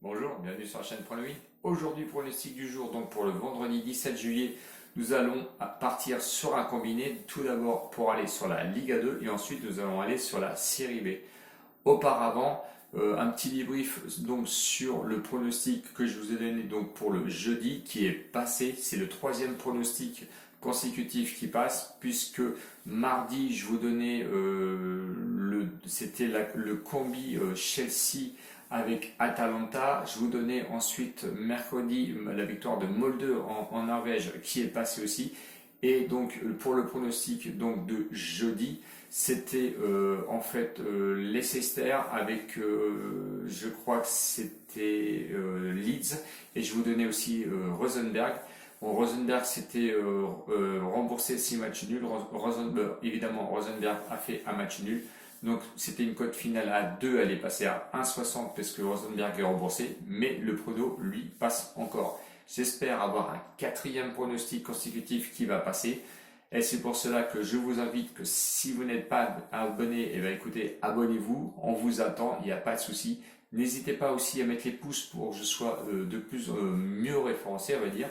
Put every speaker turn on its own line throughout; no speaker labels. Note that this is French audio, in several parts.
Bonjour, bienvenue sur la chaîne Point Win. Aujourd'hui, pronostic du jour, donc pour le vendredi 17 juillet, nous allons partir sur un combiné. Tout d'abord pour aller sur la Liga 2 et ensuite nous allons aller sur la Série B. Auparavant, un petit débrief donc sur le pronostic que je vous ai donné donc pour le jeudi qui est passé. C'est le troisième pronostic consécutif qui passe puisque mardi je vous donnais c'était le combi Chelsea avec Atalanta. Je vous donnais ensuite mercredi la victoire de Molde en Norvège qui est passée aussi. Et donc pour le pronostic donc de jeudi, c'était en fait Leicester avec je crois que c'était Leeds, et je vous donnais aussi Rosenberg. Bon, Rosenberg s'était remboursé 6 matchs nuls. Évidemment, Rosenberg a fait un match nul. Donc c'était une cote finale à 2, elle est passée à 1,60 parce que Rosenberg est remboursé, mais le prono lui passe encore. J'espère avoir un quatrième pronostic consécutif qui va passer. Et c'est pour cela que je vous invite que si vous n'êtes pas abonné, eh bien écoutez, abonnez-vous, on vous attend, il n'y a pas de souci. N'hésitez pas aussi à mettre les pouces pour que je sois de plus mieux référencé, on va dire.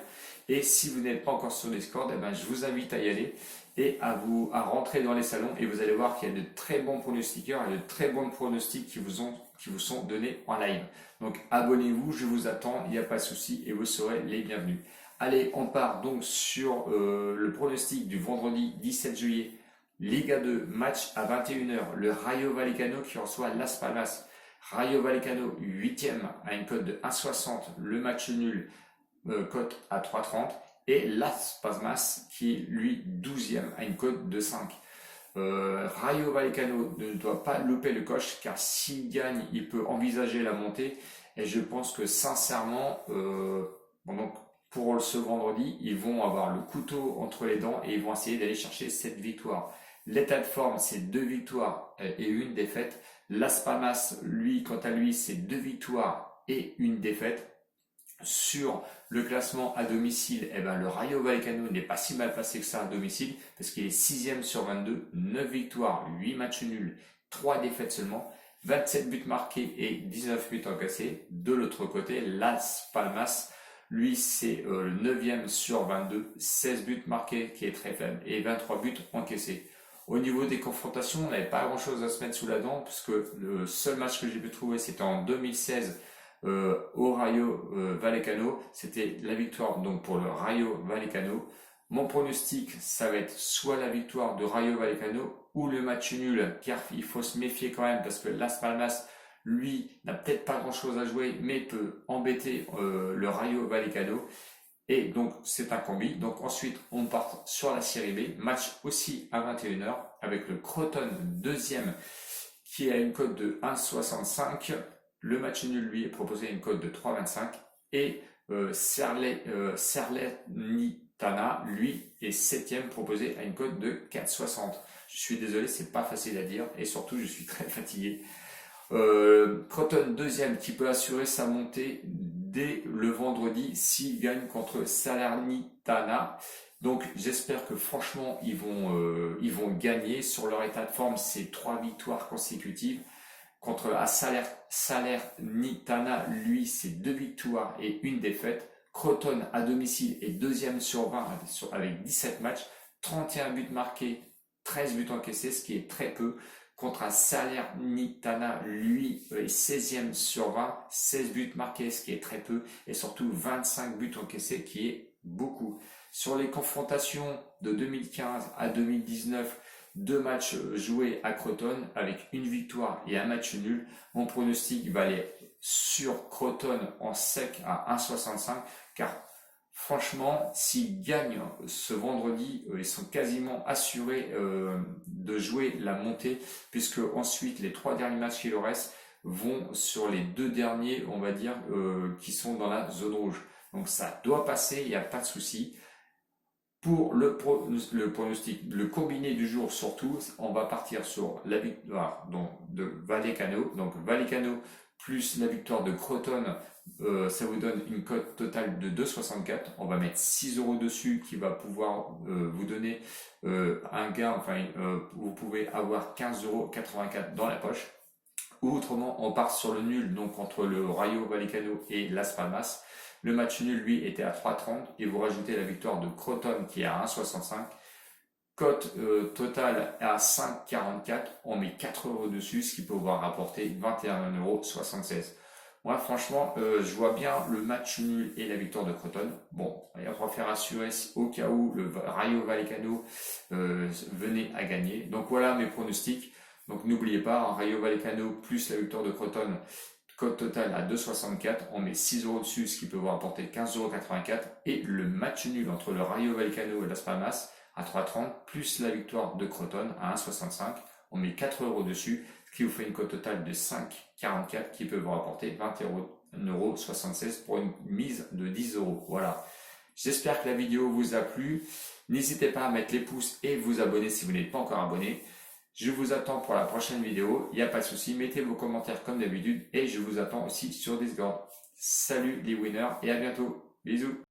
Et si vous n'êtes pas encore sur Discord, eh bien je vous invite à y aller et à rentrer dans les salons, et vous allez voir qu'il y a de très bons pronostiqueurs et de très bons pronostics qui vous sont donnés en live. Donc abonnez-vous, je vous attends, il n'y a pas de souci et vous serez les bienvenus. Allez, on part donc sur le pronostic du vendredi 17 juillet. Liga 2, match à 21h. Le Rayo Vallecano qui reçoit Las Palmas. Rayo Vallecano 8e à une cote de 1,60. Le match nul, cote à 3,30. Et Las Palmas qui est lui 12e à une cote de 5. Rayo Vallecano ne doit pas louper le coche, car s'il gagne, il peut envisager la montée. Et je pense que sincèrement, donc pour ce vendredi, ils vont avoir le couteau entre les dents et ils vont essayer d'aller chercher cette victoire. L'état de forme, c'est 2 victoires et 1 défaite. Las Palmas, lui, quant à lui, c'est 2 victoires et 1 défaite. Sur le classement à domicile, eh ben, le Rayo Vallecano n'est pas si mal passé que ça à domicile, parce qu'il est 6e sur 22, 9 victoires, 8 matchs nuls, 3 défaites seulement, 27 buts marqués et 19 buts encaissés. De l'autre côté, Las Palmas, lui c'est le 9e sur 22, 16 buts marqués qui est très faible et 23 buts encaissés. Au niveau des confrontations, on n'avait pas grand chose à se mettre sous la dent, puisque le seul match que j'ai pu trouver c'était en 2016 au Rayo Vallecano. C'était la victoire donc pour le Rayo Vallecano. Mon pronostic, ça va être soit la victoire de Rayo Vallecano ou le match nul, car il faut se méfier quand même parce que Las Palmas, lui, n'a peut-être pas grand chose à jouer, mais peut embêter le Rayo Vallecano. Et donc c'est un combi. Donc ensuite on part sur la Série B, match aussi à 21h avec le Crotone 2e qui a une cote de 1,65. Le match nul lui est proposé à une cote de 3,25 et Salernitana lui est 7e proposé à une cote de 4,60. Je suis désolé, c'est pas facile à dire et surtout je suis très fatigué. Crotone 2e qui peut assurer sa montée dès le vendredi s'il gagne contre Salernitana. Donc j'espère que franchement ils vont gagner. Sur leur état de forme, c'est 3 victoires consécutives. Contre Salernitana, lui, c'est 2 victoires et 1 défaite. Crotone à domicile est 2e sur 20 avec 17 matchs, 31 buts marqués, 13 buts encaissés, ce qui est très peu. Contre Salernitana, lui, est 16e sur 20, 16 buts marqués, ce qui est très peu, et surtout 25 buts encaissés, qui est beaucoup. Sur les confrontations de 2015 à 2019, 2 matchs joués à Crotone avec 1 victoire et 1 match nul. Mon pronostic va aller sur Crotone en sec à 1,65, car franchement, s'ils gagnent ce vendredi, ils sont quasiment assurés de jouer la montée, puisque ensuite les 3 derniers matchs qui leur restent vont sur les 2 derniers, on va dire, qui sont dans la zone rouge. Donc ça doit passer, il n'y a pas de souci. Pour le pronostic, le combiné du jour surtout, on va partir sur la victoire de Vallecano. Donc Vallecano plus la victoire de Crotone, ça vous donne une cote totale de 2,64. On va mettre 6 € dessus qui va pouvoir vous donner un gain, vous pouvez avoir 15,84 € dans la poche. ou autrement on part sur le nul, donc entre le Rayo Vallecano et Las Palmas. Le match nul, lui, était à 3,30 et vous rajoutez la victoire de Crotone qui est à 1,65. Cote totale à 5,44, on met 4 euros dessus, ce qui peut vous rapporter 21,76 €. Moi, franchement, je vois bien le match nul et la victoire de Crotone. Bon, on va faire assurer au cas où le Rayo Vallecano venait à gagner. Donc voilà mes pronostics. Donc n'oubliez pas, Rayo Vallecano plus la victoire de Crotone, cote totale à 2,64, on met 6 euros dessus, ce qui peut vous rapporter 15,84 €. Et le match nul entre le Rayo Vallecano et Las Palmas à 3,30, plus la victoire de Crotone à 1,65, on met 4 euros dessus, ce qui vous fait une cote totale de 5,44 qui peut vous rapporter 21,76 € pour une mise de 10 €. Voilà. J'espère que la vidéo vous a plu. N'hésitez pas à mettre les pouces et vous abonner si vous n'êtes pas encore abonné. Je vous attends pour la prochaine vidéo. Il n'y a pas de souci. Mettez vos commentaires comme d'habitude et je vous attends aussi sur Discord. Salut les winners et à bientôt. Bisous.